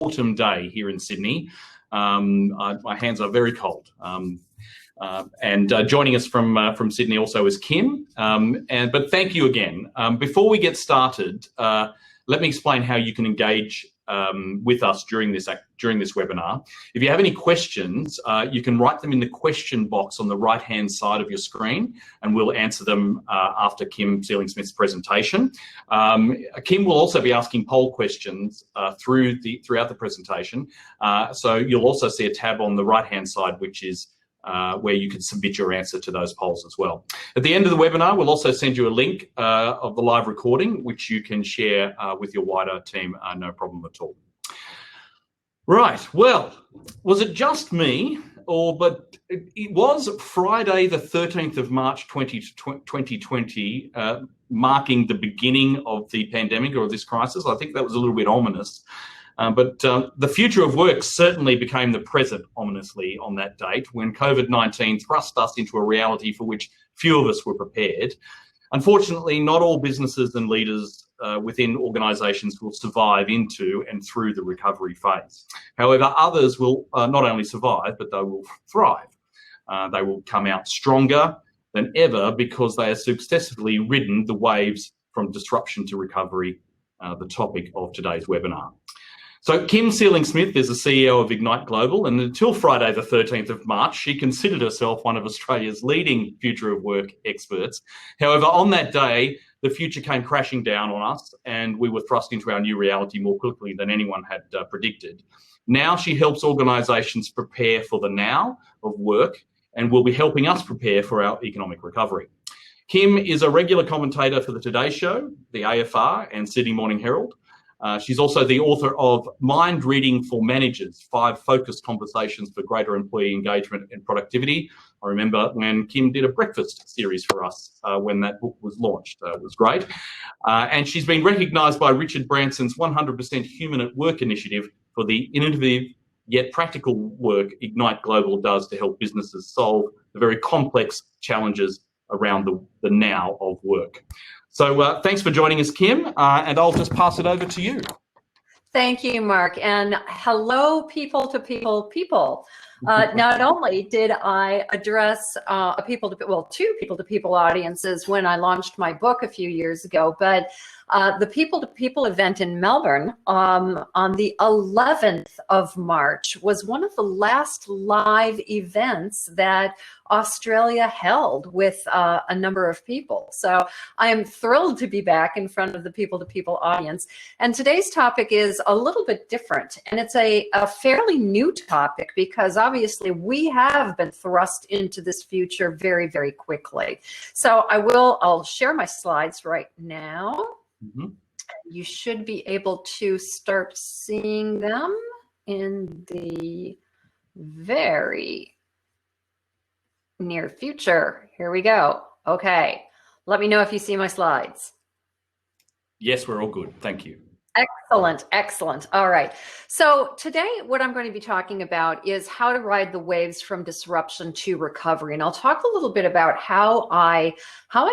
autumn day here in Sydney. My hands are very cold. And joining us from Sydney also is Kim. But thank you again. Before we get started, let me explain how you can engage with us during this webinar. If you have any questions, you can write them in the question box on the right-hand side of your screen, and we'll answer them after Kim Sealing-Smith's presentation. Kim will also be asking poll questions throughout the presentation. So you'll also see a tab on the right-hand side, which is where you can submit your answer to those polls as well. At the end of the webinar, we'll also send you a link of the live recording, which you can share with your wider team, no problem at all. Right, well, was it just me, but it was Friday the 13th of March 2020, marking the beginning of the pandemic or this crisis. I think that was a little bit ominous. But the future of work certainly became the present ominously on that date when COVID-19 thrust us into a reality for which few of us were prepared. Unfortunately, not all businesses and leaders within organisations will survive into and through the recovery phase. However, others will not only survive, but they will thrive. They will come out stronger than ever because they have successfully ridden the waves from disruption to recovery, the topic of today's webinar. So Kim Sealing-Smith is the CEO of Ignite Global, and until Friday the 13th of March, she considered herself one of Australia's leading future of work experts. However, on that day, the future came crashing down on us, and we were thrust into our new reality more quickly than anyone had predicted. Now she helps organisations prepare for the now of work and will be helping us prepare for our economic recovery. Kim is a regular commentator for the Today Show, the AFR, and Sydney Morning Herald. She's also the author of Mind Reading for Managers, 5 Focused Conversations for Greater Employee Engagement and Productivity. I remember when Kim did a breakfast series for us when that book was launched. It was great. And she's been recognised by Richard Branson's 100% Human at Work initiative for the innovative yet practical work Ignite Global does to help businesses solve the very complex challenges around the now of work. So thanks for joining us, Kim, and I'll just pass it over to you. Thank you, Mark, and hello, people to people. Not only did I address two people-to-people audiences when I launched my book a few years ago, but the people-to-people event in Melbourne on the 11th of March was one of the last live events that Australia held with a number of people. So I am thrilled to be back in front of the people-to-people audience. And today's topic is a little bit different, and it's a fairly new topic because obviously we have been thrust into this future very, very quickly. So I'll share my slides right now. Mm-hmm. You should be able to start seeing them in the very near future. Here we go. Okay. Let me know if you see my slides. Yes, we're all good. Thank you. Excellent, excellent. All right. So today what I'm going to be talking about is how to ride the waves from disruption to recovery. And I'll talk a little bit about how I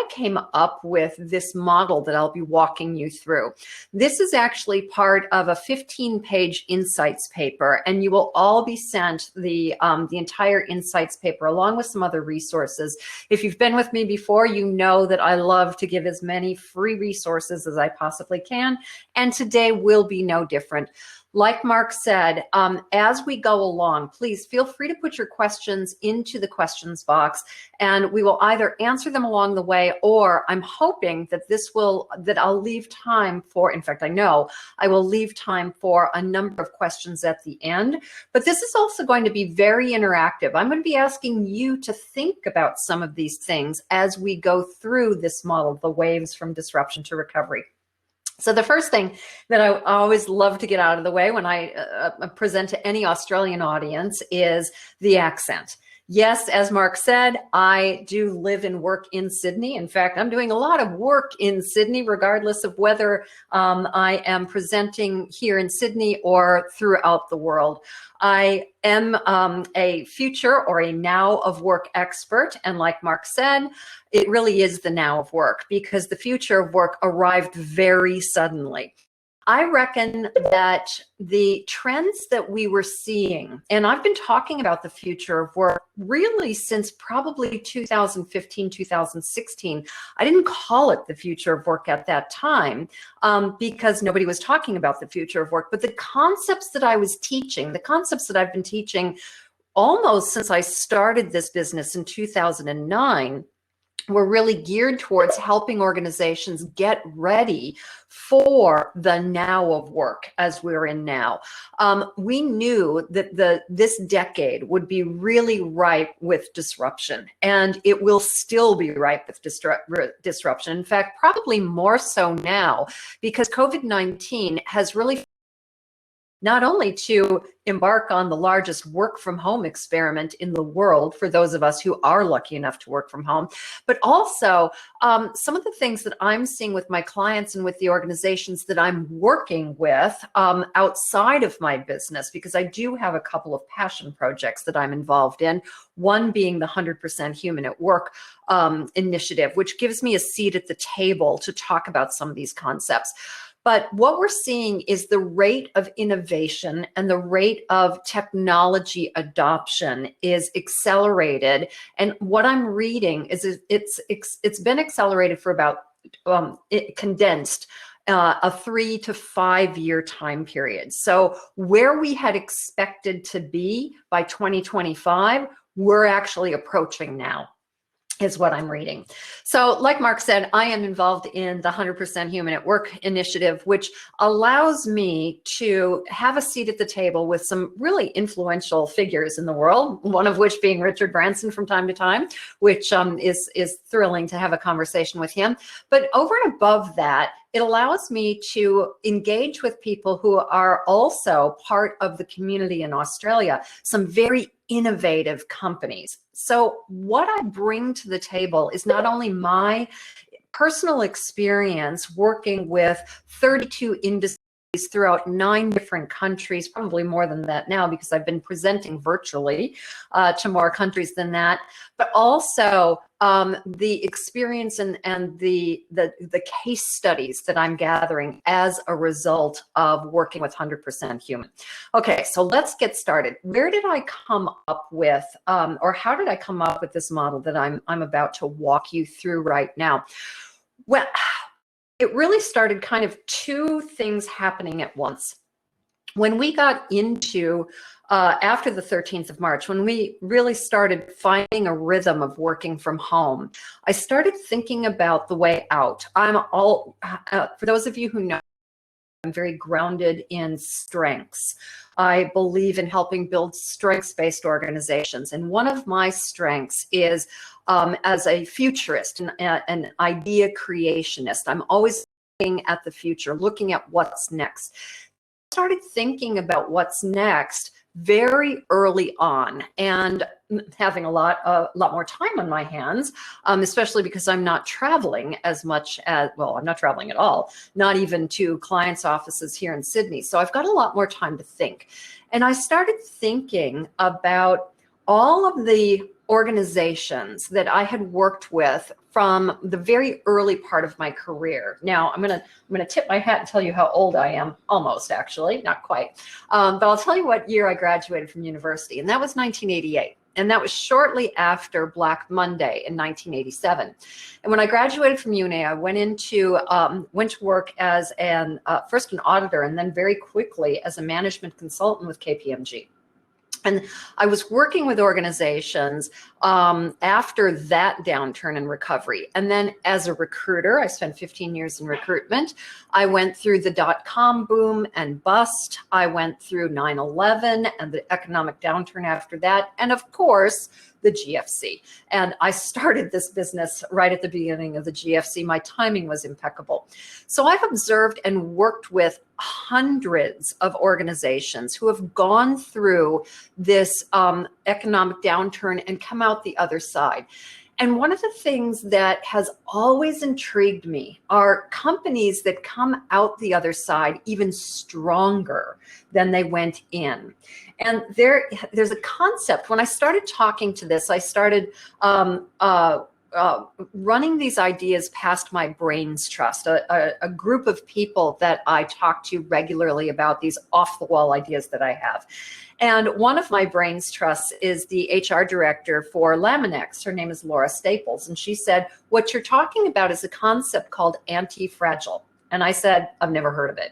came up with this model that I'll be walking you through. This is actually part of a 15-page insights paper, and you will all be sent the entire insights paper along with some other resources. If you've been with me before, you know that I love to give as many free resources as I possibly can. And today will be no different. Like Mark said, as we go along, please feel free to put your questions into the questions box, and we will either answer them along the way, or I'm hoping that I'll leave time for, in fact, I know I will leave time for a number of questions at the end. But this is also going to be very interactive. I'm going to be asking you to think about some of these things as we go through this model, the waves from disruption to recovery. So the first thing that I always love to get out of the way when I present to any Australian audience is the accent. Yes, as Mark said, I do live and work in Sydney. In fact, I'm doing a lot of work in Sydney, regardless of whether I am presenting here in Sydney or throughout the world. I am a future or a now of work expert. And like Mark said, it really is the now of work because the future of work arrived very suddenly. I reckon that the trends that we were seeing, and I've been talking about the future of work really since probably 2015, 2016. I didn't call it the future of work at that time because nobody was talking about the future of work, but the concepts that I was teaching, the concepts that I've been teaching almost since I started this business in 2009, we're really geared towards helping organizations get ready for the now of work as we're in now. We knew that this decade would be really ripe with disruption, and it will still be ripe with disruption. In fact, probably more so now, because COVID-19 has really not only to embark on the largest work from home experiment in the world for those of us who are lucky enough to work from home, but also some of the things that I'm seeing with my clients and with the organizations that I'm working with outside of my business, because I do have a couple of passion projects that I'm involved in, one being the 100% Human at Work initiative, which gives me a seat at the table to talk about some of these concepts. But what we're seeing is the rate of innovation and the rate of technology adoption is accelerated. And what I'm reading is it's been accelerated for about condensed a 3 to 5 year time period. So where we had expected to be by 2025, we're actually approaching now, is what I'm reading. So like Mark said, I am involved in the 100% Human at Work initiative, which allows me to have a seat at the table with some really influential figures in the world, one of which being Richard Branson from time to time, which is thrilling to have a conversation with him. But over and above that, it allows me to engage with people who are also part of the community in Australia, some very innovative companies. So what I bring to the table is not only my personal experience working with 32 industries throughout 9 different countries, probably more than that now because I've been presenting virtually to more countries than that, but also the experience and the case studies that I'm gathering as a result of working with 100% Human. Okay, so let's get started. Where did I come up with, or how did I come up with this model that I'm about to walk you through right now? Well, it really started kind of 2 things happening at once. When we got into, after the 13th of March, when we really started finding a rhythm of working from home, I started thinking about the way out. For those of you who know, I'm very grounded in strengths. I believe in helping build strengths-based organizations. And one of my strengths is as a futurist, an idea creationist. I'm always looking at the future, looking at what's next. I started thinking about what's next very early on, and having a lot more time on my hands, especially because I'm not traveling as much as, well, I'm not traveling at all, not even to clients' offices here in Sydney. So I've got a lot more time to think. And I started thinking about all of the organizations that I had worked with from the very early part of my career. Now, I'm gonna tip my hat and tell you how old I am, almost actually, not quite. But I'll tell you what year I graduated from university, and that was 1988. And that was shortly after Black Monday in 1987. And when I graduated from uni, I went to work as first an auditor, and then very quickly as a management consultant with KPMG. And I was working with organizations after that downturn in recovery. And then as a recruiter, I spent 15 years in recruitment. I went through the dot-com boom and bust. I went through 9/11 and the economic downturn after that. And of course, the GFC. And I started this business right at the beginning of the GFC. My timing was impeccable. So I've observed and worked with hundreds of organizations who have gone through this economic downturn and come out the other side. And one of the things that has always intrigued me are companies that come out the other side even stronger than they went in. And there's a concept. When I started talking to this, I started running these ideas past my brain's trust, a group of people that I talk to regularly about these off-the-wall ideas that I have. And one of my brain's trusts is the HR director for Laminex. Her name is Laura Staples. And she said, what you're talking about is a concept called anti-fragile. And I said, I've never heard of it.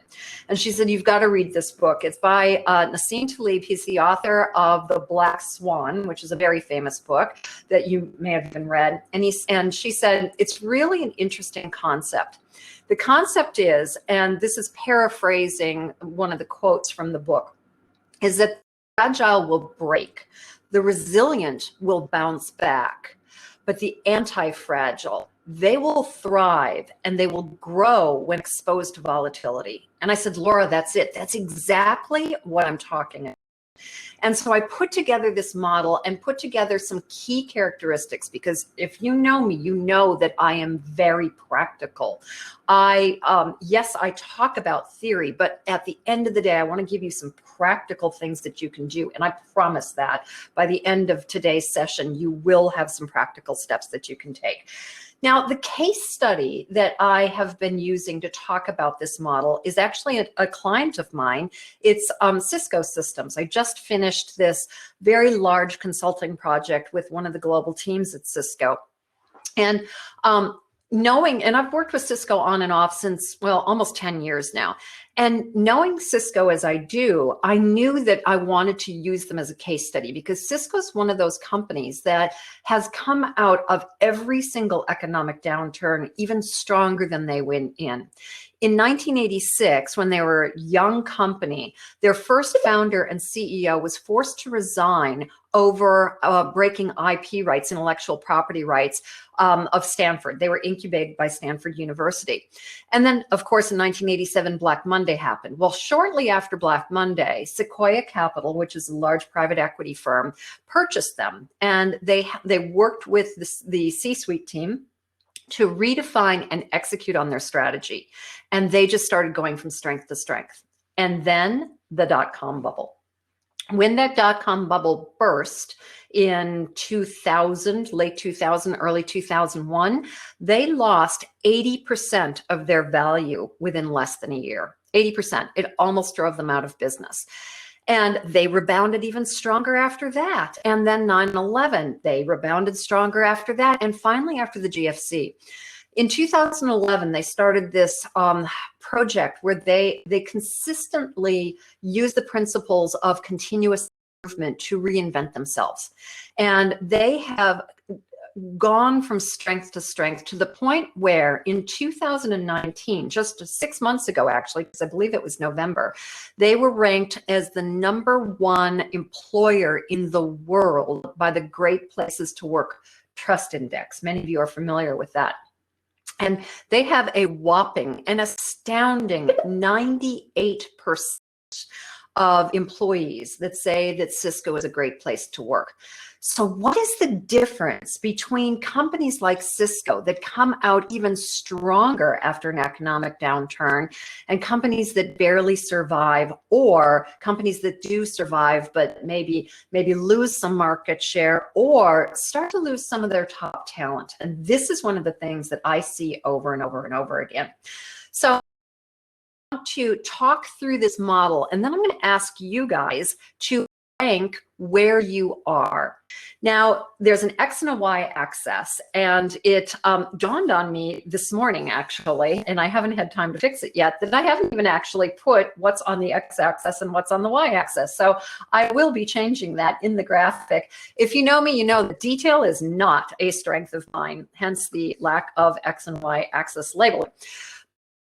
And she said, you've got to read this book. It's by Nassim Taleb. He's the author of The Black Swan, which is a very famous book that you may have even read. And she said, it's really an interesting concept. The concept is, and this is paraphrasing one of the quotes from the book, is that the fragile will break, the resilient will bounce back, but the anti-fragile, they will thrive and they will grow when exposed to volatility. And I said, Laura, that's it. That's exactly what I'm talking about. And so I put together this model and put together some key characteristics, because if you know me, you know that I am very practical. Yes, I talk about theory, but at the end of the day, I want to give you some practical things that you can do. And I promise that by the end of today's session, you will have some practical steps that you can take. Now, the case study that I have been using to talk about this model is actually a client of mine. It's Cisco Systems. I just finished this very large consulting project with one of the global teams at Cisco. And and I've worked with Cisco on and off since, well, almost 10 years now. And knowing Cisco as I do, I knew that I wanted to use them as a case study, because Cisco is one of those companies that has come out of every single economic downturn even stronger than they went in. In 1986, when they were a young company, their first founder and CEO was forced to resign over breaking IP rights, intellectual property rights of Stanford. They were incubated by Stanford University. And then, of course, in 1987, Black Monday happened. Well, shortly after Black Monday, Sequoia Capital, which is a large private equity firm, purchased them. And they worked with the C-suite team to redefine and execute on their strategy. And they just started going from strength to strength. And then the dot-com bubble. When that dot-com bubble burst in 2000, late 2000, early 2001, they lost 80% of their value within less than a year. 80%. It almost drove them out of business. And they rebounded even stronger after that. And then 9/11, they rebounded stronger after that. And finally, after the GFC. In 2011, they started this project where they consistently use the principles of continuous improvement to reinvent themselves. And they have gone from strength to strength to the point where in 2019, just 6 months ago, actually, because I believe it was November, they were ranked as the #1 employer in the world by the Great Places to Work Trust Index. Many of you are familiar with that. And they have a whopping, an astounding 98% of employees that say that Cisco is a great place to work. So what is the difference between companies like Cisco that come out even stronger after an economic downturn and companies that barely survive, or companies that do survive but maybe lose some market share or start to lose some of their top talent? And this is one of the things that I see over and over and over again. So I want to talk through this model, and then I'm going to ask you guys to rank where you are. Now, there's an X and a Y axis, and it dawned on me this morning, actually, and I haven't had time to fix it yet, that I haven't even actually put what's on the X axis and what's on the Y axis. So I will be changing that in the graphic. If you know me, you know that detail is not a strength of mine, hence the lack of X and Y axis labeling.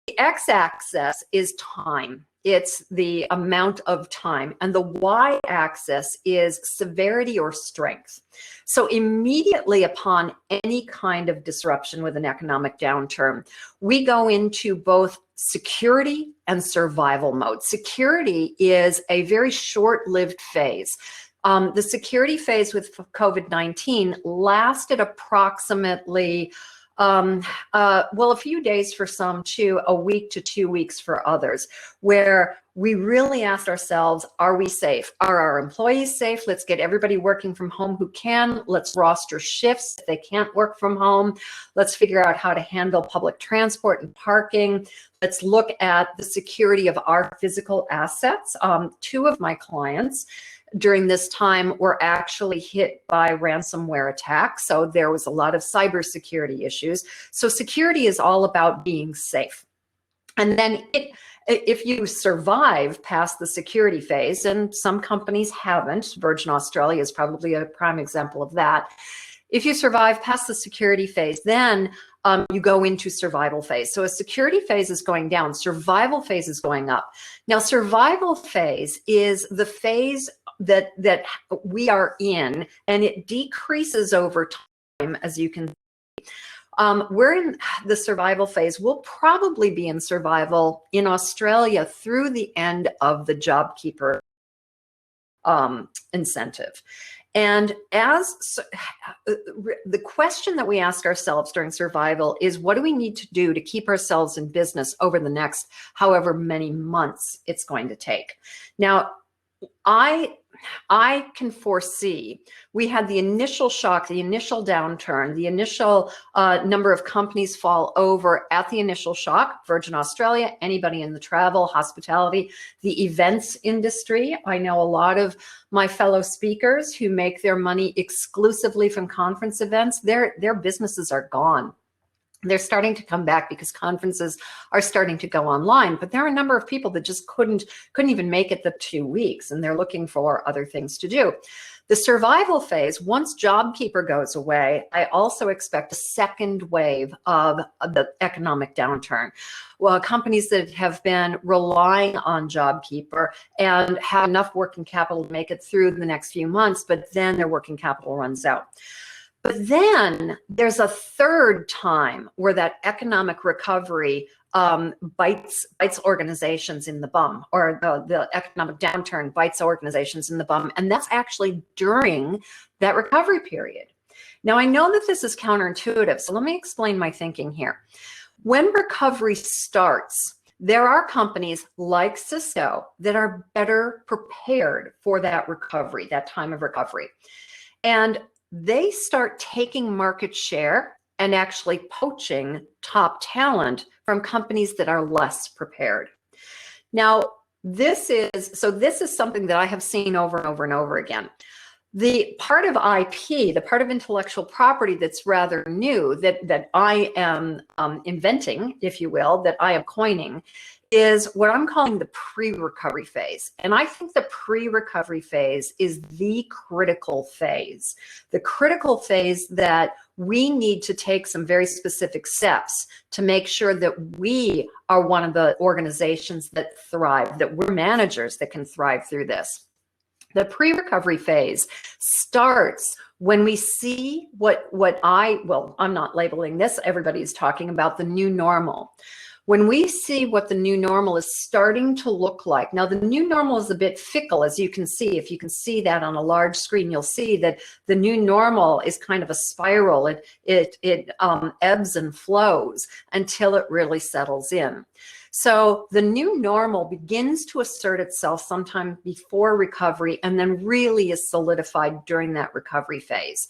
The X axis is time. It's the amount of time. And the Y axis is severity or strength. So immediately upon any kind of disruption with an economic downturn, we go into both security and survival mode. Security is a very short-lived phase. The security phase with COVID-19 lasted approximately well, a few days for some, to a week to 2 weeks for others, where we really asked ourselves, are we safe? Are our employees safe? Let's get everybody working from home who can. Let's roster shifts if they can't work from home. Let's figure out how to handle public transport and parking. Let's look at the security of our physical assets. Two of my clients during this time were actually hit by ransomware attacks. So there was a lot of cybersecurity issues. So security is all about being safe. And then if you survive past the security phase, and some companies haven't, Virgin Australia is probably a prime example of that. If you survive past the security phase, then you go into survival phase. So a security phase is going down, survival phase is going up. Now, survival phase is the phase that we are in, and it decreases over time, as you can see. We're in the survival phase. We'll probably be in survival in Australia through the end of the JobKeeper incentive. And as the question that we ask ourselves during survival is, what do we need to do to keep ourselves in business over the next however many months it's going to take? Now, I can foresee, we had the initial shock, the initial downturn, the initial number of companies fall over at the initial shock. Virgin Australia, anybody in the travel, hospitality, the events industry. I know a lot of my fellow speakers who make their money exclusively from conference events. Their businesses are gone. They're starting to come back because conferences are starting to go online, but there are a number of people that just couldn't even make it the 2 weeks, and they're looking for other things to do. The survival phase, once JobKeeper goes away, I also expect a second wave of the economic downturn. Well, companies that have been relying on JobKeeper and have enough working capital to make it through the next few months, but then their working capital runs out. But then there's a third time where that economic recovery bites organizations in the bum, or the economic downturn bites organizations in the bum. And that's actually during that recovery period. Now, I know that this is counterintuitive, so let me explain my thinking here. When recovery starts, there are companies like Cisco that are better prepared for that recovery, that time of recovery. And they start taking market share and actually poaching top talent from companies that are less prepared. Now, this is something that I have seen over and over and over again. The part of IP, the part of intellectual property that's rather new, that I am inventing, if you will, that I am coining, is what I'm calling the pre-recovery phase. And I think the pre-recovery phase is the critical phase. The critical phase that we need to take some very specific steps to make sure that we are one of the organizations that thrive, that we're managers that can thrive through this. The pre-recovery phase starts when we see I'm not labeling this, everybody's talking about the new normal. When we see what the new normal is starting to look like. Now, the new normal is a bit fickle, as you can see. If you can see that on a large screen, you'll see that the new normal is kind of a spiral. It ebbs and flows until it really settles in. So the new normal begins to assert itself sometime before recovery, and then really is solidified during that recovery phase.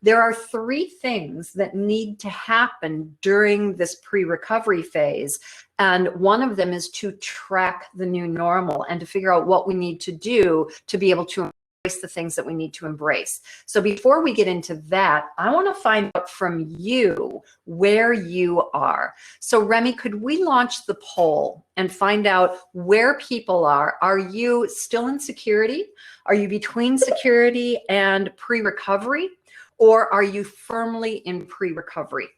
There are three things that need to happen during this pre-recovery phase. And one of them is to track the new normal and to figure out what we need to do to be able to embrace the things that we need to embrace. So before we get into that, I want to find out from you where you are. So Remy, could we launch the poll and find out where people are? Are you still in security? Are you between security and pre-recovery? Or are you firmly in pre-recovery?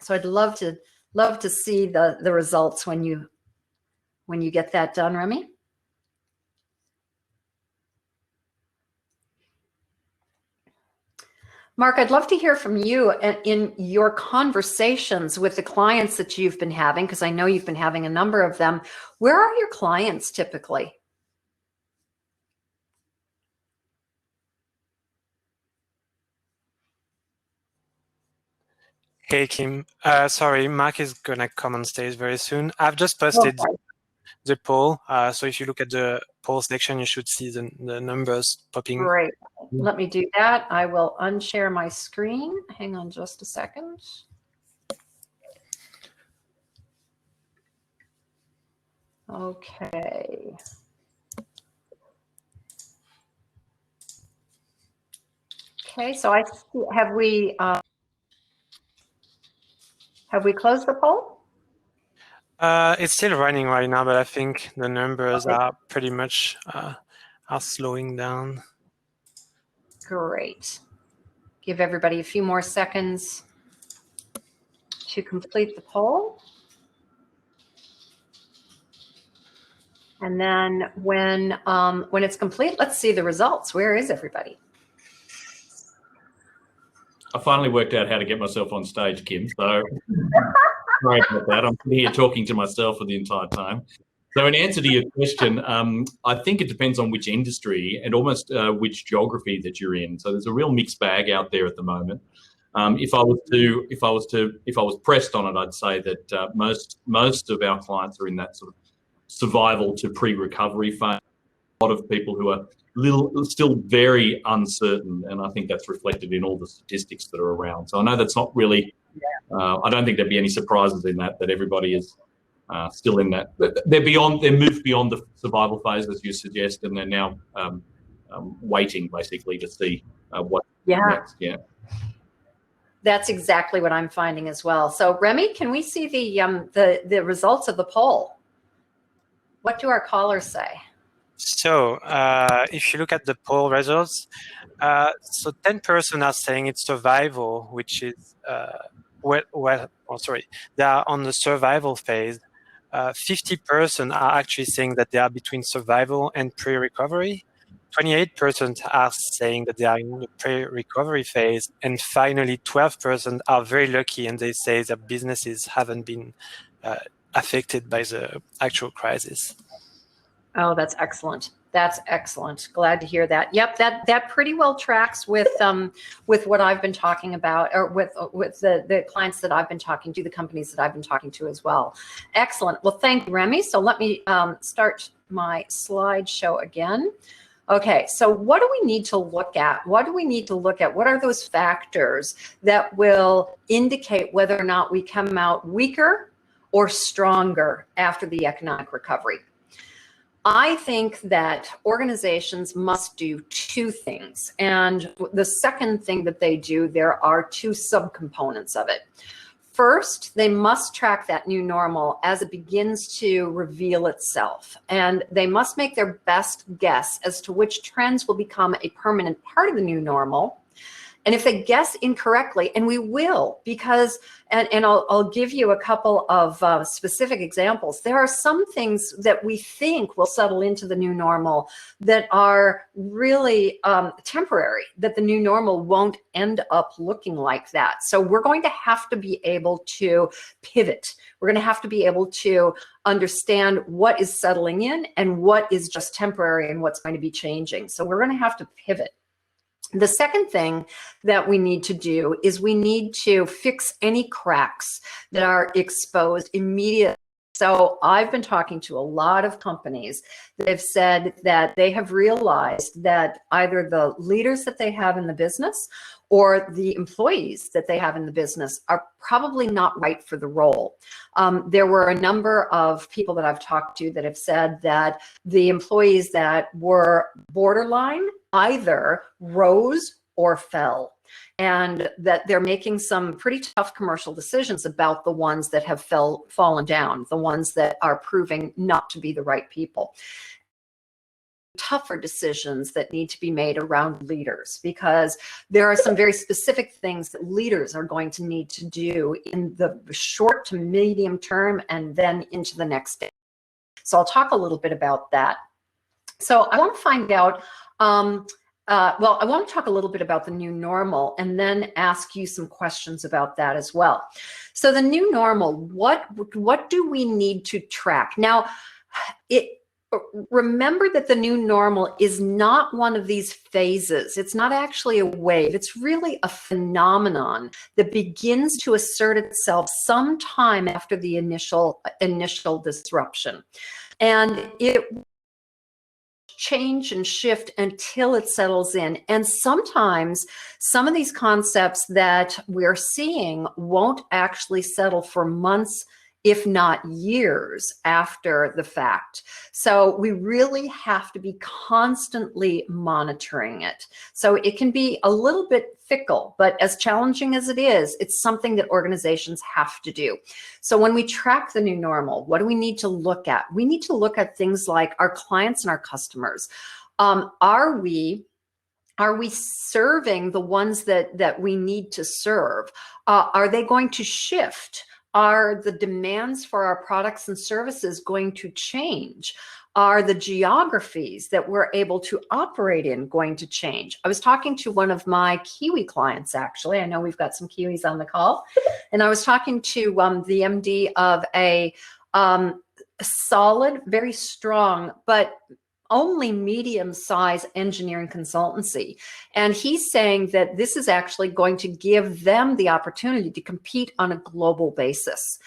So I'd love to see the results when you get that done, Remy. Mark, I'd love to hear from you in your conversations with the clients that you've been having, because I know you've been having a number of them. Where are your clients typically? Hey, Kim. Sorry, Mark is going to come on stage very soon. I've just posted the poll. So if you look at the poll section, you should see the numbers popping. Great. Let me do that. I will unshare my screen. Hang on just a second. Okay. Okay, so I see, have we closed the poll? It's still running right now, but I think the numbers are pretty much are slowing down. Great. Give everybody a few more seconds to complete the poll. And then when it's complete, let's see the results. Where is everybody? I finally worked out how to get myself on stage, Kim. So sorry about that. I'm here talking to myself for the entire time. So in answer to your question, I think it depends on which industry and almost which geography that you're in. So there's a real mixed bag out there at the moment. If I was pressed on it, I'd say that most of our clients are in that sort of survival to pre-recovery phase. A lot of people who are still very uncertain, and I think that's reflected in all the statistics that are around. So I know that's not really. I don't think there'd be any surprises in that everybody is still in that. They're moved beyond the survival phase, as you suggest, and they're now waiting basically to see what next. Yeah. That's exactly what I'm finding as well. So Remy, can we see the results of the poll? What do our callers say? So if you look at the poll results, so 10% are saying it's survival, which is they are on the survival phase. 50% are actually saying that they are between survival and pre-recovery. 28% are saying that they are in the pre-recovery phase, and finally 12% are very lucky and they say that businesses haven't been affected by the actual crisis. Oh, that's excellent. That's excellent. Glad to hear that. Yep, that pretty well tracks with what I've been talking about, or with the clients that I've been talking to, the companies that I've been talking to as well. Excellent. Well, thank you, Remy. So let me start my slideshow again. Okay, so what do we need to look at? What do we need to look at? What are those factors that will indicate whether or not we come out weaker or stronger after the economic recovery? I think that organizations must do two things. And the second thing that they do, there are two subcomponents of it. First, they must track that new normal as it begins to reveal itself. And they must make their best guess as to which trends will become a permanent part of the new normal. And if they guess incorrectly, and we will, because, and I'll give you a couple of specific examples. There are some things that we think will settle into the new normal that are really temporary, that the new normal won't end up looking like that. So we're going to have to be able to pivot. We're going to have to be able to understand what is settling in and what is just temporary and what's going to be changing. So we're going to have to pivot. The second thing that we need to do is we need to fix any cracks that are exposed immediately. So I've been talking to a lot of companies that have said that they have realized that either the leaders that they have in the business or the employees that they have in the business are probably not right for the role. There were a number of people that I've talked to that have said that the employees that were borderline either rose or fell, and that they're making some pretty tough commercial decisions about the ones that have fallen down, the ones that are proving not to be the right people. Tougher decisions that need to be made around leaders, because there are some very specific things that leaders are going to need to do in the short to medium term and then into the next day. So I'll talk a little bit about that. So I want to find out, well, I want to talk a little bit about the new normal and then ask you some questions about that as well. So the new normal, what do we need to track? Now, remember that the new normal is not one of these phases. It's not actually a wave. It's really a phenomenon that begins to assert itself sometime after the initial disruption. And it change and shift until it settles in. And sometimes some of these concepts that we're seeing won't actually settle for months, if not years after the fact. So we really have to be constantly monitoring it. So it can be a little bit fickle, but as challenging as it is, it's something that organizations have to do. So when we track the new normal, what do we need to look at? We need to look at things like our clients and our customers. Are we serving the ones that we need to serve? Are they going to shift? Are the demands for our products and services going to change? Are the geographies that we're able to operate in going to change? I was talking to one of my Kiwi clients, actually. I know we've got some Kiwis on the call. And I was talking to the MD of a solid, very strong, but only medium-sized engineering consultancy. And he's saying that this is actually going to give them the opportunity to compete on a global basis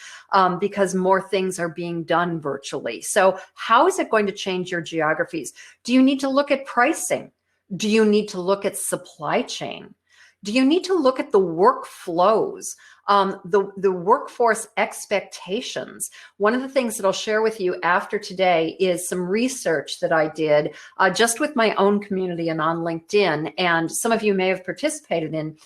because more things are being done virtually. So how is it going to change your geographies? Do you need to look at pricing? Do you need to look at supply chain? Do you need to look at the workflows, the workforce expectations? One of the things that I'll share with you after today is some research that I did just with my own community and on LinkedIn, and some of you may have participated in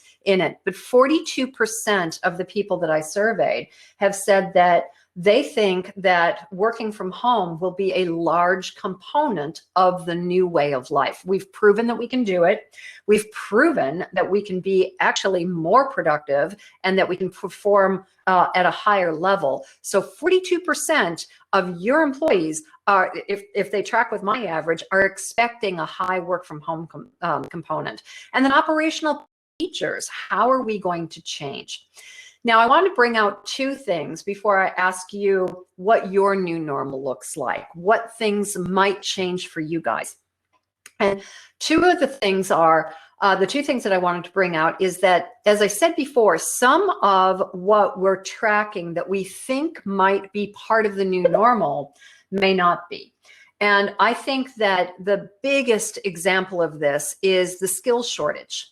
it, but 42% of the people that I surveyed have said that they think that working from home will be a large component of the new way of life. We've proven that we can do it. We've proven that we can be actually more productive and that we can perform at a higher level. So 42% of your employees are, if they track with my average, are expecting a high work from home component. And then operational features, how are we going to change? Now, I want to bring out two things before I ask you what your new normal looks like, what things might change for you guys. And two of the things are, the two things that I wanted to bring out is that, as I said before, some of what we're tracking that we think might be part of the new normal may not be. And I think that the biggest example of this is the skills shortage.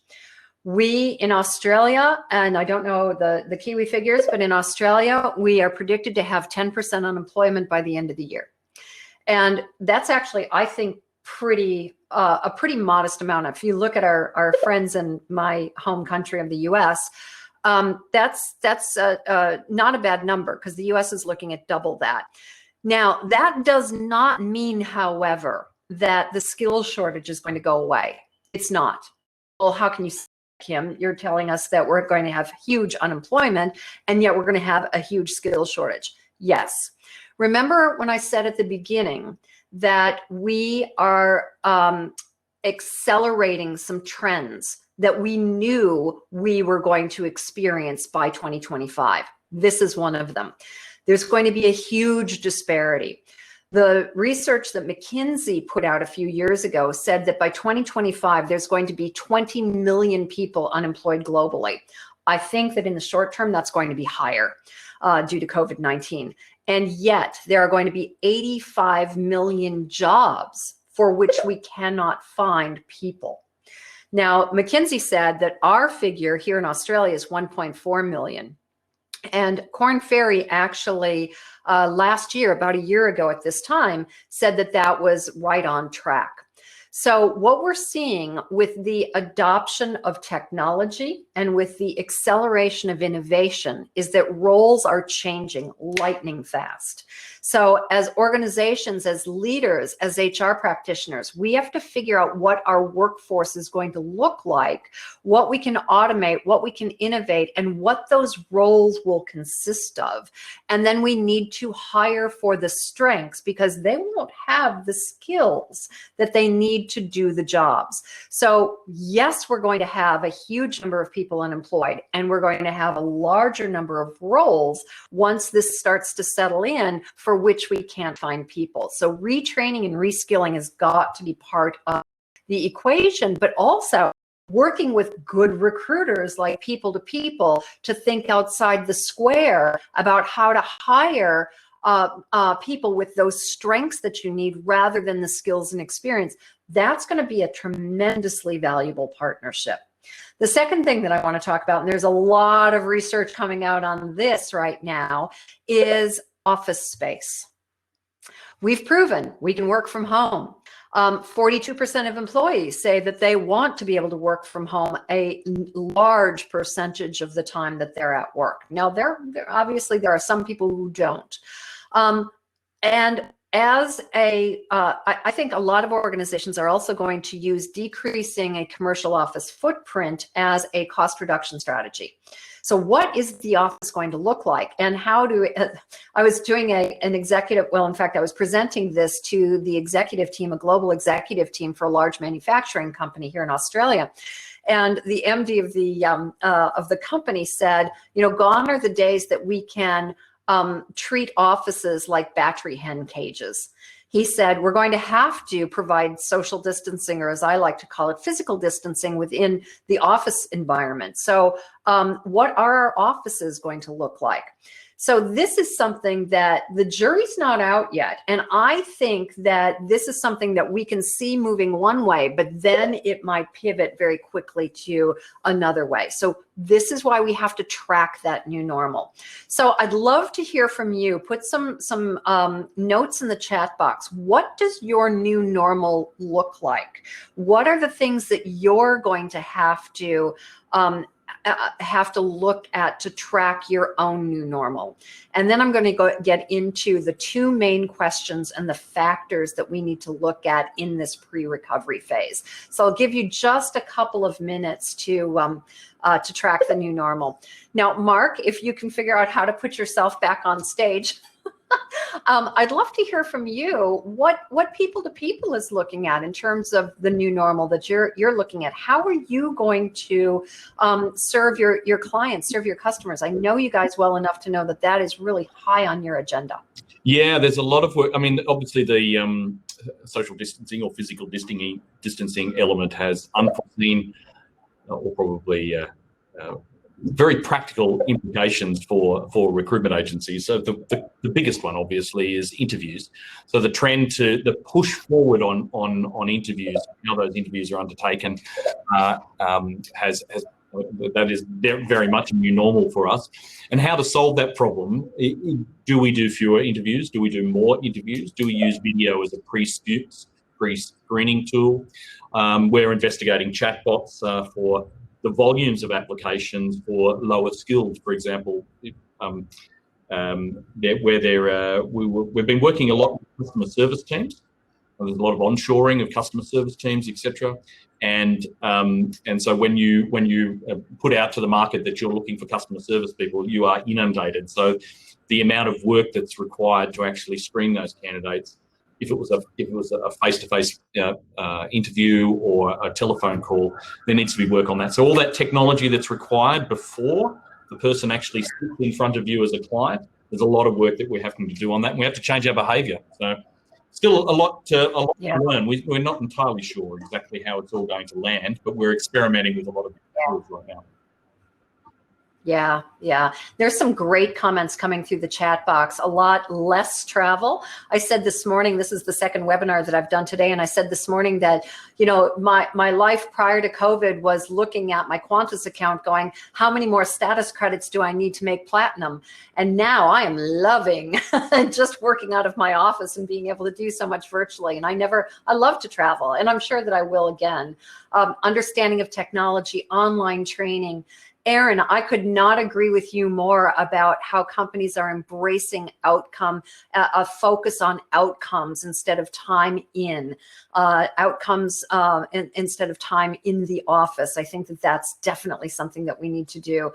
We in Australia, and I don't know the Kiwi figures, but in Australia, we are predicted to have 10% unemployment by the end of the year. And that's actually, I think, a pretty modest amount. If you look at our friends in my home country of the US, that's not a bad number because the US is looking at double that. Now, that does not mean, however, that the skills shortage is going to go away. It's not. Well, how can you say, Kim, you're telling us that we're going to have huge unemployment and yet we're going to have a huge skills shortage? Yes. Remember when I said at the beginning that we are accelerating some trends that we knew we were going to experience by 2025. This is one of them. There's going to be a huge disparity. The research that McKinsey put out a few years ago said that by 2025, there's going to be 20 million people unemployed globally. I think that in the short term, that's going to be higher due to COVID-19. And yet there are going to be 85 million jobs for which we cannot find people. Now, McKinsey said that our figure here in Australia is 1.4 million. And Korn Ferry actually last year, about a year ago at this time, said that that was right on track. So what we're seeing with the adoption of technology and with the acceleration of innovation is that roles are changing lightning fast. So as organizations, as leaders, as HR practitioners, we have to figure out what our workforce is going to look like, what we can automate, what we can innovate, and what those roles will consist of. And then we need to hire for the strengths because they won't have the skills that they need to do the jobs. So yes, we're going to have a huge number of people unemployed, and we're going to have a larger number of roles once this starts to settle in for which we can't find people. So retraining and reskilling has got to be part of the equation, but also working with good recruiters like People to People to think outside the square about how to hire people with those strengths that you need rather than the skills and experience, that's going to be a tremendously valuable partnership. The second thing that I want to talk about, and there's a lot of research coming out on this right now, is office space. We've proven we can work from home. 42% of employees say that they want to be able to work from home a large percentage of the time that they're at work. Now, obviously there are some people who don't. And as I think a lot of organizations are also going to use decreasing a commercial office footprint as a cost reduction strategy. So what is the office going to look like, and how do I was doing an executive, well, in fact, I was presenting this to the executive team, a global executive team for a large manufacturing company here in Australia. And the MD of the company said, you know, gone are the days that we can treat offices like battery hen cages. He said, we're going to have to provide social distancing, or as I like to call it, physical distancing within the office environment. So what are our offices going to look like? So this is something that the jury's not out yet. And I think that this is something that we can see moving one way, but then it might pivot very quickly to another way. So this is why we have to track that new normal. So I'd love to hear from you. Put some notes in the chat box. What does your new normal look like? What are the things that you're going to have to look at to track your own new normal? And then I'm going to get into the two main questions and the factors that we need to look at in this pre-recovery phase. So I'll give you just a couple of minutes to track the new normal. Now, Mark, if you can figure out how to put yourself back on stage, I'd love to hear from you what People to People is looking at in terms of the new normal that you're looking at. How are you going to serve your clients, serve your customers? I know you guys well enough to know that that is really high on your agenda. Yeah, there's a lot of work. I mean, obviously the social distancing or physical distancing element has unforeseen or probably very practical implications for recruitment agencies. So the biggest one, obviously, is interviews. So the trend to the push forward on interviews, how those interviews are undertaken, that is very much a new normal for us. And how to solve that problem? Do we do fewer interviews? Do we do more interviews? Do we use video as a pre-screening tool? We're investigating chatbots for the volumes of applications for lower skills, for example, we've been working a lot with customer service teams. There's a lot of onshoring of customer service teams, etc. And so when you put out to the market that you're looking for customer service people, you are inundated. So the amount of work that's required to actually screen those candidates, if it was a face-to-face interview or a telephone call, there needs to be work on that. So all that technology that's required before the person actually sits in front of you as a client, there's a lot of work that we're having to do on that. And we have to change our behaviour. So still a lot to learn. We're not entirely sure exactly how it's all going to land, but we're experimenting with a lot of tools right now. Yeah. There's some great comments coming through the chat box. A lot less travel. I said this morning, this is the second webinar that I've done today, and I said this morning that, you know, my life prior to COVID was looking at my Qantas account going, how many more status credits do I need to make platinum? And now I am loving just working out of my office and being able to do so much virtually. And I love to travel, and I'm sure that I will again. Understanding of technology, online training. Aaron, I could not agree with you more about how companies are embracing outcome, a focus on outcomes instead of time in, instead of time in the office. I think that that's definitely something that we need to do.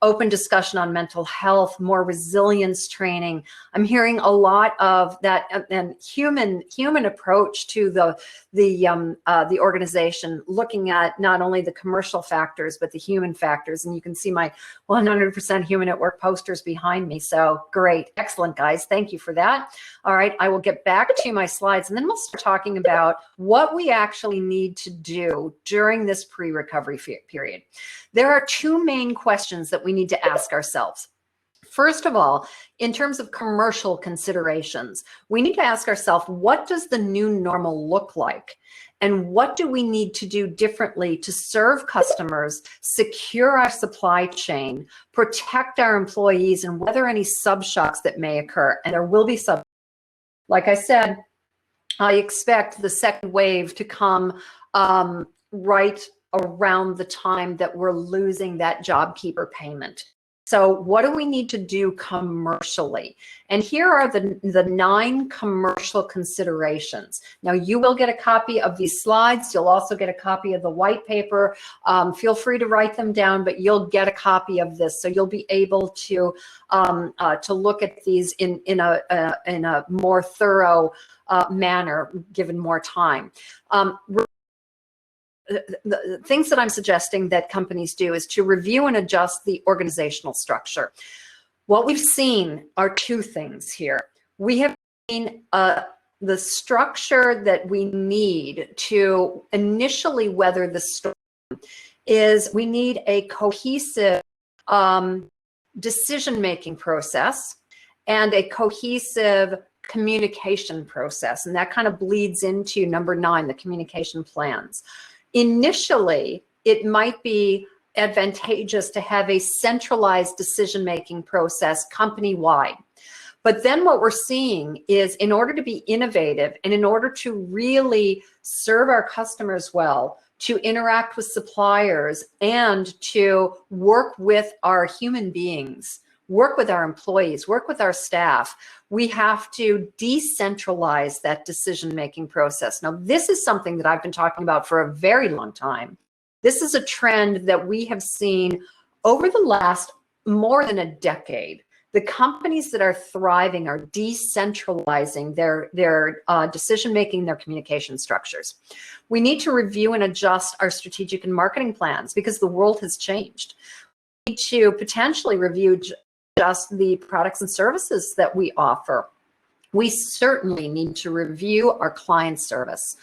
Open discussion on mental health, more resilience training. I'm hearing a lot of that and human approach to the organization, looking at not only the commercial factors but the human factors. And you can see my 100% human at work posters behind me. So great, excellent, guys. Thank you for that. All right, I will get back to my slides, and then we'll start talking about what we actually need to do during this pre-recovery period. There are two main questions that we need to ask ourselves. First of all, in terms of commercial considerations, we need to ask ourselves, what does the new normal look like? And what do we need to do differently to serve customers, secure our supply chain, protect our employees, and weather any sub-shocks that may occur? And there will be sub. Like I said, I expect the second wave to come right around the time that we're losing that JobKeeper payment. So what do we need to do commercially? And here are the 9 commercial considerations. Now, you will get a copy of these slides. You'll also get a copy of the white paper. Feel free to write them down, but you'll get a copy of this. So you'll be able to look at these in a more thorough manner, given more time. The things that I'm suggesting that companies do is to review and adjust the organizational structure. What we've seen are 2 things here. We have seen the structure that we need to initially weather the storm is we need a cohesive decision-making process and a cohesive communication process. And that kind of bleeds into number 9, the communication plans. Initially, it might be advantageous to have a centralized decision-making process company-wide. But then what we're seeing is, in order to be innovative and in order to really serve our customers well, to interact with suppliers and to work with our human beings, work with our employees, work with our staff, we have to decentralize that decision-making process. Now, this is something that I've been talking about for a very long time. This is a trend that we have seen over the last more than a decade. The companies that are thriving are decentralizing their decision-making, their communication structures. We need to review and adjust our strategic and marketing plans because the world has changed. We need to potentially review just the products and services that we offer. We certainly need to review our client service.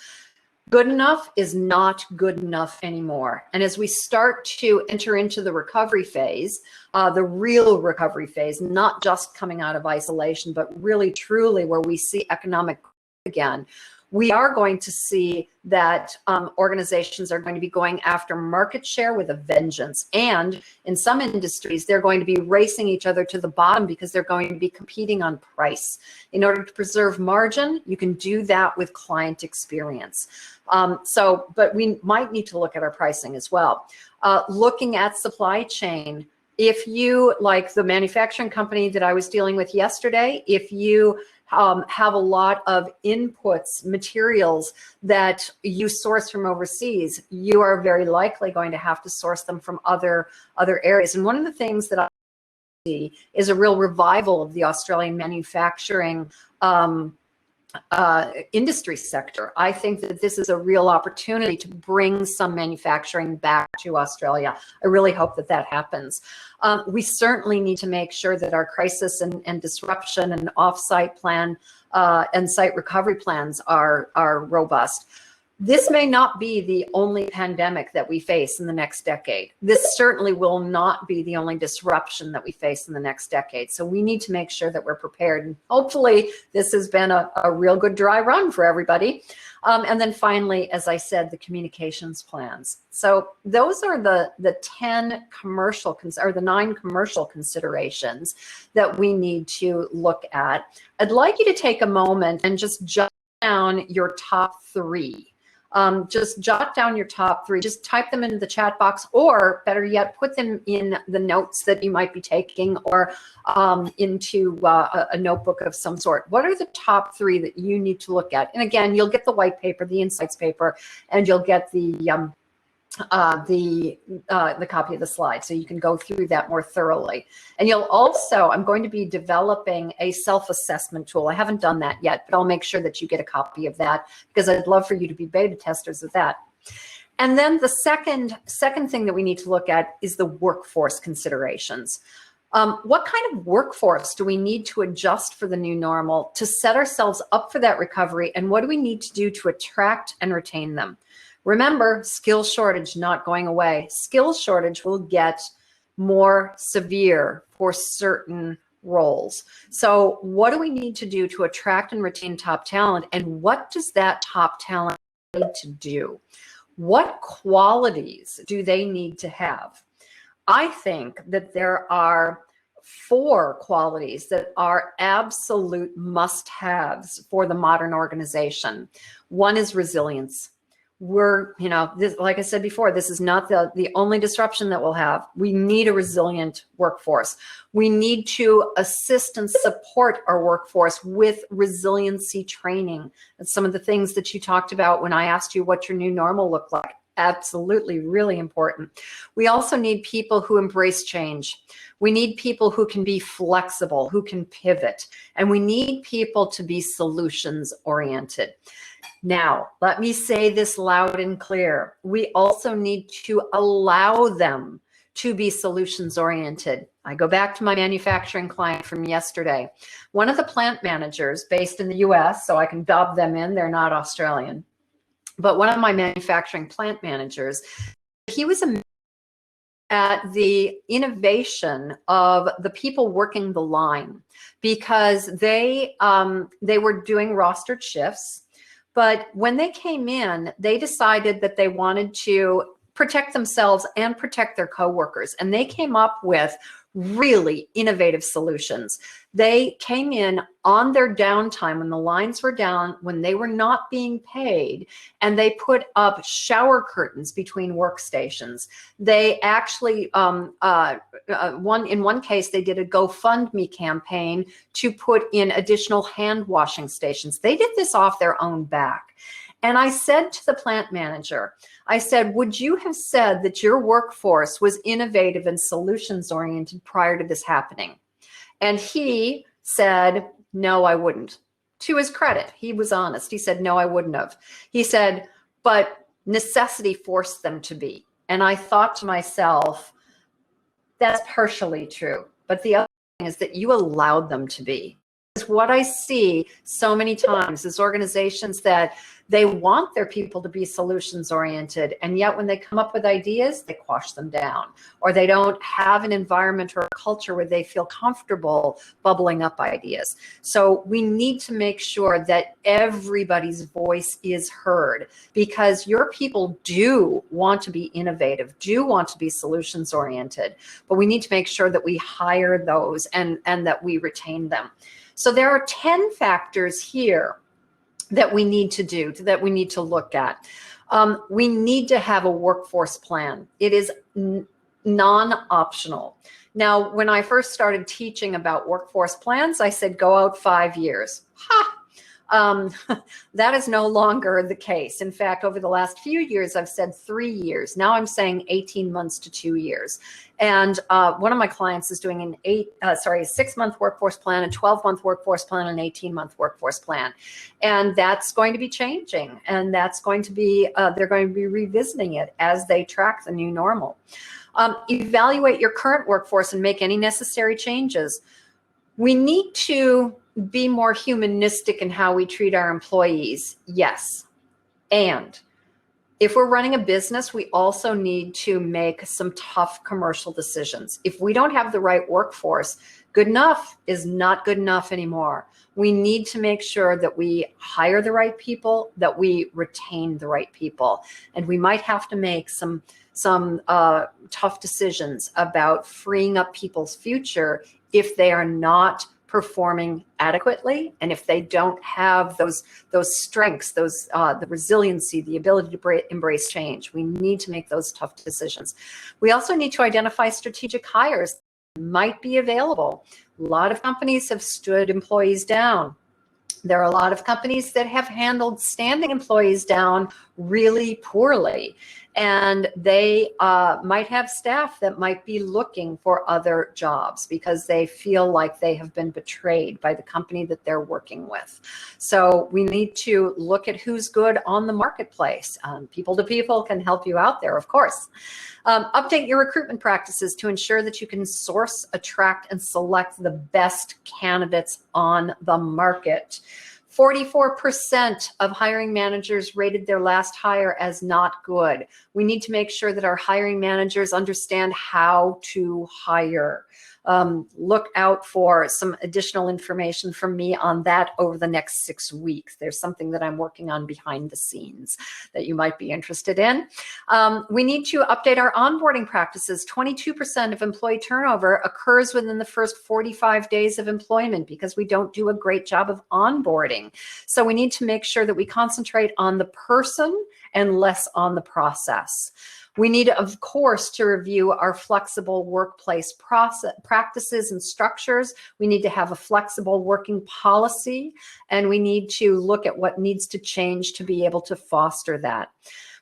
Good enough is not good enough anymore. And as we start to enter into the recovery phase, the real recovery phase, not just coming out of isolation, but really truly where we see economic growth again, we are going to see that organizations are going to be going after market share with a vengeance. And in some industries, they're going to be racing each other to the bottom because they're going to be competing on price. In order to preserve margin, you can do that with client experience. But we might need to look at our pricing as well. Looking at supply chain, if you, like the manufacturing company that I was dealing with yesterday, if you have a lot of inputs, materials that you source from overseas, you are very likely going to have to source them from other areas. And one of the things that I see is a real revival of the Australian manufacturing industry sector. I think that this is a real opportunity to bring some manufacturing back to Australia. I really hope that that happens. We certainly need to make sure that our crisis and disruption and off-site plan and site recovery plans are robust. This may not be the only pandemic that we face in the next decade. This certainly will not be the only disruption that we face in the next decade. So we need to make sure that we're prepared. And hopefully this has been a real good dry run for everybody. And then finally, as I said, the communications plans. So those are the 10 commercial, or the 9 commercial considerations that we need to look at. I'd like you to take a moment and just jot down your top 3. Just jot down your top 3, just type them into the chat box, or better yet, put them in the notes that you might be taking, or into a notebook of some sort. What are the top 3 that you need to look at? And again, you'll get the white paper, the insights paper, and you'll get the copy of the slide, so you can go through that more thoroughly. And you'll also, I'm going to be developing a self-assessment tool. I haven't done that yet, but I'll make sure that you get a copy of that, because I'd love for you to be beta testers of that. And then the second thing that we need to look at is the workforce considerations. What kind of workforce do we need to adjust for the new normal to set ourselves up for that recovery? And what do we need to do to attract and retain them? Remember, skill shortage not going away. Skill shortage will get more severe for certain roles. So what do we need to do to attract and retain top talent? And what does that top talent need to do? What qualities do they need to have? I think that there are 4 qualities that are absolute must-haves for the modern organization. One is resilience. This, like I said before, this is not the only disruption that we'll have. We need a resilient workforce. We need to assist and support our workforce with resiliency training. That's some of the things that you talked about when I asked you what your new normal looked like. Absolutely, really important. We also need people who embrace change. We need people who can be flexible, who can pivot, and we need people to be solutions oriented. Now, let me say this loud and clear. We also need to allow them to be solutions oriented. I go back to my manufacturing client from yesterday. One of the plant managers based in the US, so I can dub them in, they're not Australian, but one of my manufacturing plant managers, he was amazed at the innovation of the people working the line, because they were doing rostered shifts. But when they came in, they decided that they wanted to protect themselves and protect their coworkers. And they came up with really innovative solutions. They came in on their downtime when the lines were down, when they were not being paid, and they put up shower curtains between workstations. They actually, in one case, they did a GoFundMe campaign to put in additional hand washing stations. They did this off their own back. And I said to the plant manager, I said, would you have said that your workforce was innovative and solutions oriented prior to this happening? And he said, no, I wouldn't. To his credit, he was honest. He said, no, I wouldn't have. He said, but necessity forced them to be. And I thought to myself, that's partially true. But the other thing is that you allowed them to be. What I see so many times is organizations that they want their people to be solutions oriented, and yet when they come up with ideas, they quash them down, or they don't have an environment or a culture where they feel comfortable bubbling up ideas. So we need to make sure that everybody's voice is heard, because your people do want to be innovative, do want to be solutions oriented, but we need to make sure that we hire those and that we retain them. So there are 10 factors here that we need to do, that we need to look at. We need to have a workforce plan. It is non-optional. Now, when I first started teaching about workforce plans, I said, go out 5 years. That is no longer the case. In fact, over the last few years, I've said 3 years. Now I'm saying 18 months to 2 years. And one of my clients is doing a 6-month workforce plan, a 12-month workforce plan, an 18-month workforce plan. And that's going to be changing. And that's going to be, they're going to be revisiting it as they track the new normal. Evaluate your current workforce and make any necessary changes. We need to be more humanistic in how we treat our employees, yes. And if we're running a business, we also need to make some tough commercial decisions. If we don't have the right workforce, good enough is not good enough anymore. We need to make sure that we hire the right people, that we retain the right people. And we might have to make some tough decisions about freeing up people's future if they are not performing adequately, and if they don't have those strengths, the resiliency, the ability to embrace change. We need to make those tough decisions. We also need to identify strategic hires that might be available. A lot of companies have stood employees down. There are a lot of companies that have handled standing employees down really poorly. And they might have staff that might be looking for other jobs because they feel like they have been betrayed by the company that they're working with. So we need to look at who's good on the marketplace. People to people can help you out there, of course. Update your recruitment practices to ensure that you can source, attract, and select the best candidates on the market. 44% of hiring managers rated their last hire as not good. We need to make sure that our hiring managers understand how to hire. Look out for some additional information from me on that over the next 6 weeks. There's something that I'm working on behind the scenes that you might be interested in. We need to update our onboarding practices. 22% of employee turnover occurs within the first 45 days of employment because we don't do a great job of onboarding. So we need to make sure that we concentrate on the person and less on the process. We need, of course, to review our flexible workplace practices and structures. We need to have a flexible working policy, and we need to look at what needs to change to be able to foster that.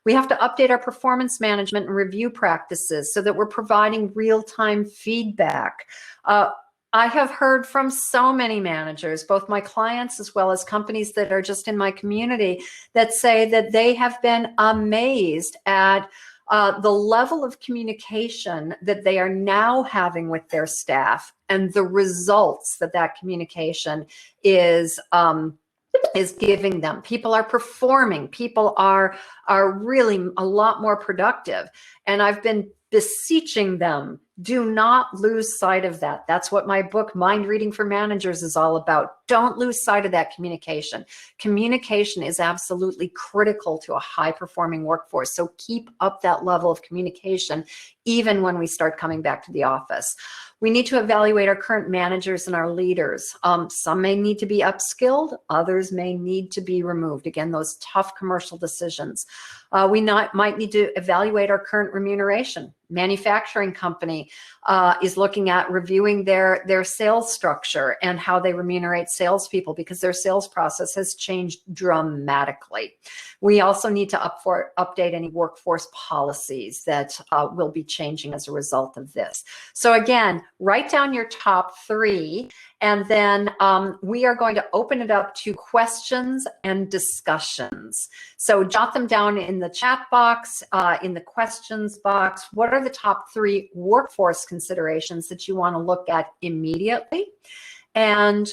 We have to update our performance management and review practices so that we're providing real-time feedback. I have heard from so many managers, both my clients as well as companies that are just in my community, that say that they have been amazed at the level of communication that they are now having with their staff and the results that that communication is giving them. People are performing. People are really a lot more productive. And I've been beseeching them, do not lose sight of that. That's what my book, Mind Reading for Managers, is all about. Don't lose sight of that communication. Communication is absolutely critical to a high-performing workforce. So keep up that level of communication, even when we start coming back to the office. We need to evaluate our current managers and our leaders. Some may need to be upskilled, others may need to be removed. Again, those tough commercial decisions. We might need to evaluate our current remuneration. Manufacturing company is looking at reviewing their sales structure and how they remunerate salespeople because their sales process has changed dramatically. We also need to update any workforce policies that will be changing as a result of this. So again, write down your top 3, and then we are going to open it up to questions and discussions. So jot them down in the chat box, in the questions box. What are the top 3 workforce considerations that you want to look at immediately? And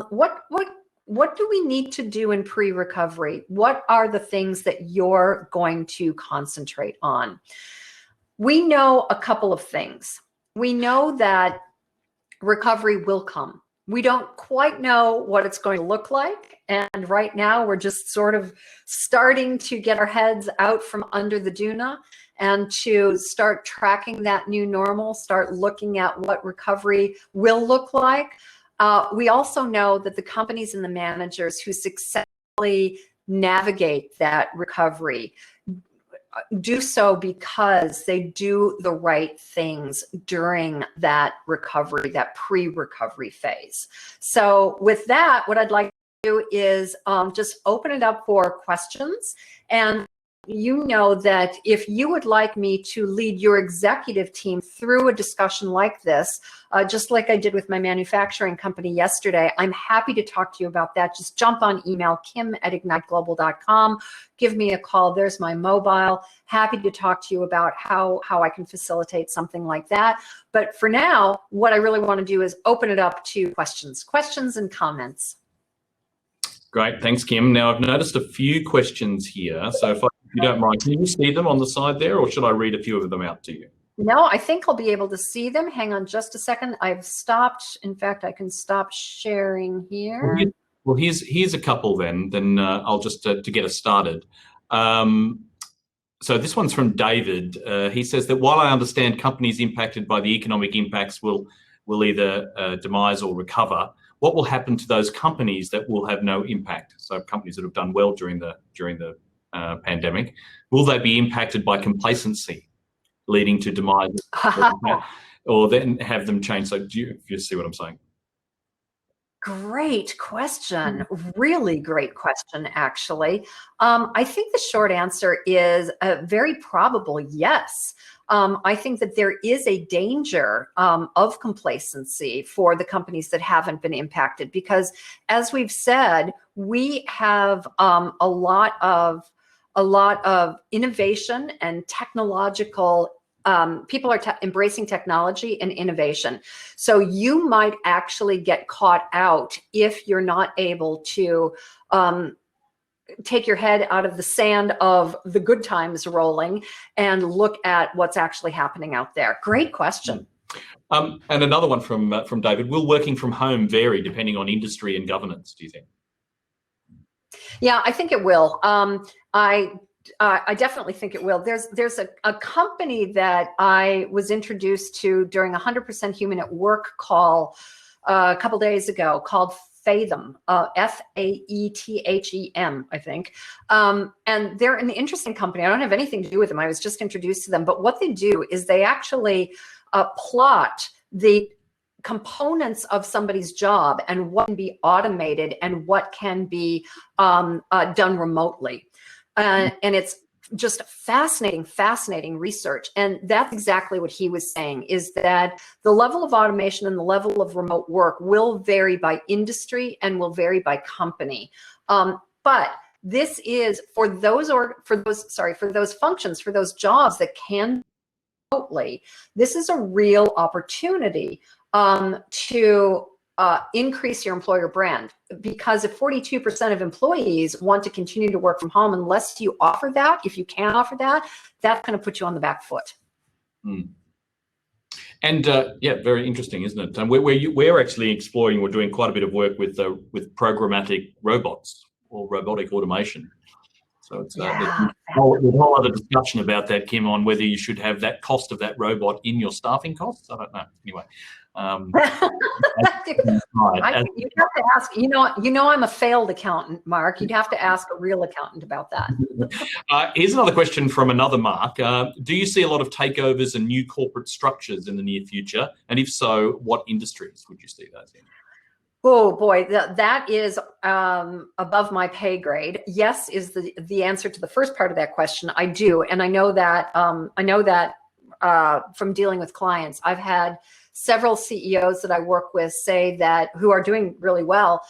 what do we need to do in pre-recovery? What are the things that you're going to concentrate on? We know a couple of things. We know that recovery will come. We don't quite know what it's going to look like. And right now we're just sort of starting to get our heads out from under the doona and to start tracking that new normal, start looking at what recovery will look like. We also know that the companies and the managers who successfully navigate that recovery do so because they do the right things during that recovery, that pre-recovery phase. So with that, what I'd like to do is just open it up for questions. And you know that if you would like me to lead your executive team through a discussion like this, just like I did with my manufacturing company yesterday, I'm happy to talk to you about that. Just jump on email, kim@igniteglobal.com. Give me a call. There's my mobile. Happy to talk to you about how I can facilitate something like that. But for now, what I really want to do is open it up to questions and comments. Great, thanks, Kim. Now, I've noticed a few questions here. So if you don't mind, can you see them on the side there, or should I read a few of them out to you? No, I think I'll be able to see them. Hang on just a second. I've stopped. In fact, I can stop sharing here. Well, here's a couple then. Then I'll just, to get us started. So this one's from David. He says that while I understand companies impacted by the economic impacts will either demise or recover, what will happen to those companies that will have no impact? So companies that have done well during the pandemic, will they be impacted by complacency, leading to demise, or then have them change? So do you see what I'm saying? Great question. Really great question, actually. I think the short answer is a very probable yes. I think that there is a danger of complacency for the companies that haven't been impacted, because as we've said, we have a lot of innovation and technological people are embracing technology and innovation. So you might actually get caught out if you're not able to take your head out of the sand of the good times rolling and look at what's actually happening out there. Great question. And another one from David: will working from home vary depending on industry and governance, do you think? Yeah, I think it will. I definitely think it will. There's a company that I was introduced to during a 100% Human at Work call a couple days ago called Faethem, Faethem, I think. And they're an interesting company. I don't have anything to do with them. I was just introduced to them. But what they do is they actually plot the components of somebody's job and what can be automated and what can be done remotely. And it's just fascinating research. And that's exactly what he was saying, is that the level of automation and the level of remote work will vary by industry and will vary by company. But this is for those functions, for those jobs that can remotely, this is a real opportunity to increase your employer brand. Because if 42% of employees want to continue to work from home, unless you offer that, if you can't offer that, that's going to put you on the back foot. And yeah, very interesting, isn't it? And we're actually exploring, we're doing quite a bit of work with programmatic robots or robotic automation. So it's there's a whole other discussion about that, Kim, on whether you should have that cost of that robot in your staffing costs. I don't know. Anyway. You'd have to ask, you know, I'm a failed accountant, Mark. You'd have to ask a real accountant about that. Here's another question from another Mark. Do you see a lot of takeovers and new corporate structures in the near future? And if so, what industries would you see those in? Oh boy, that is above my pay grade. Yes is the answer to the first part of that question. I do, and I know that from dealing with clients. I've had several CEOs that I work with say that, who are doing really well,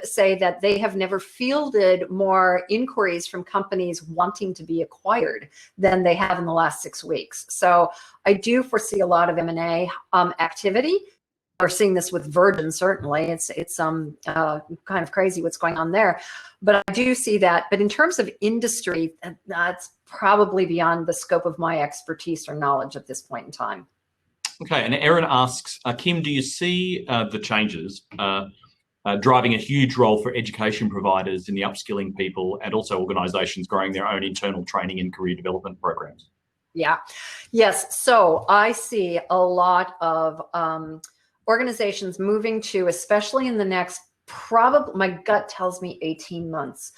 say that they have never fielded more inquiries from companies wanting to be acquired than they have in the last 6 weeks. So I do foresee a lot of M&A activity. We're seeing this with Virgin, certainly. It's kind of crazy what's going on there. But I do see that. But in terms of industry, that's probably beyond the scope of my expertise or knowledge at this point in time. Okay, and Erin asks, Kim, do you see the changes driving a huge role for education providers in the upskilling people and also organisations growing their own internal training and career development programs? Yeah, yes. So I see a lot of organizations moving to, especially in the next, probably, my gut tells me 18 months.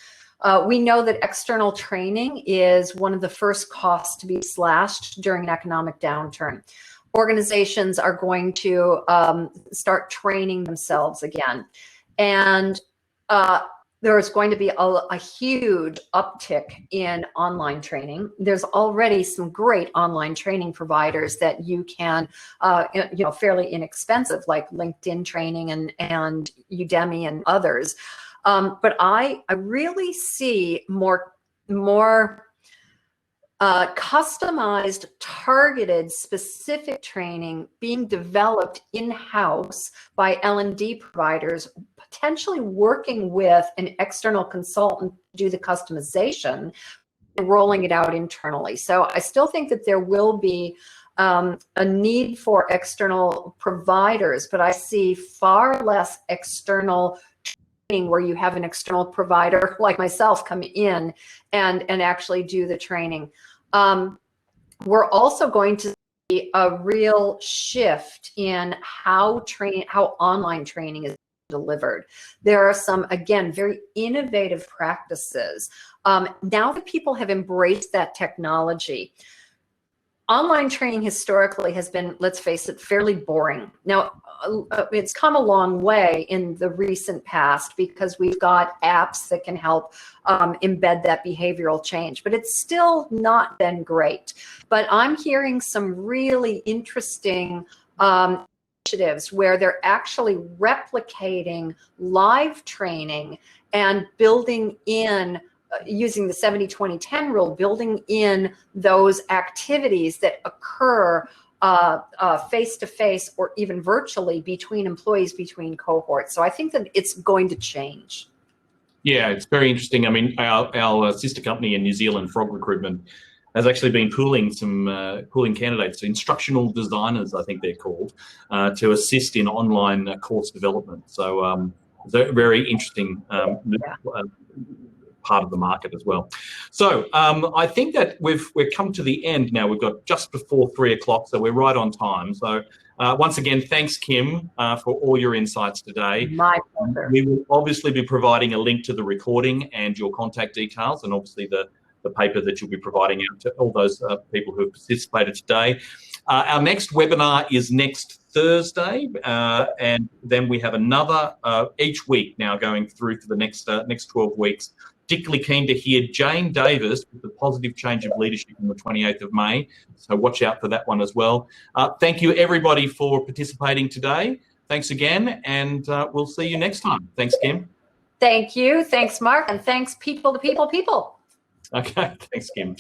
We know that external training is one of the first costs to be slashed during an economic downturn. Organizations are going to start training themselves again. And there is going to be a huge uptick in online training. There's already some great online training providers that you can, fairly inexpensive, like LinkedIn training and Udemy and others. But I really see more customized, targeted, specific training being developed in-house by L&D providers, potentially working with an external consultant to do the customization and rolling it out internally. So I still think that there will be a need for external providers, but I see far less external training where you have an external provider like myself come in and actually do the training. We're also going to see a real shift in how online training is delivered. There are some, again, very innovative practices. Now that people have embraced that technology, online training historically has been, let's face it, fairly boring. Now, it's come a long way in the recent past because we've got apps that can help embed that behavioral change, but it's still not been great. But I'm hearing some really interesting initiatives where they're actually replicating live training and building in using the 70-20-10 rule, building in those activities that occur face-to-face or even virtually between employees, between cohorts. So I think that it's going to change. Yeah, it's very interesting. I mean, our sister company in New Zealand, Frog Recruitment, has actually been pooling candidates, instructional designers, I think they're called, to assist in online course development. So it's a very interesting part of the market as well. So I think that we've come to the end now. We've got just before 3 o'clock, so we're right on time. So once again, thanks, Kim, for all your insights today. My pleasure. We will obviously be providing a link to the recording and your contact details, and obviously the paper that you'll be providing out to all those people who have participated today. Our next webinar is next Thursday, and then we have another each week now going through for the next 12 weeks. Particularly keen to hear Jane Davis with the Positive Change of Leadership on the 28th of May. So watch out for that one as well. Thank you, everybody, for participating today. Thanks again, and we'll see you next time. Thanks, Kim. Thank you. Thanks, Mark. And thanks, people to people. Okay. Thanks, Kim.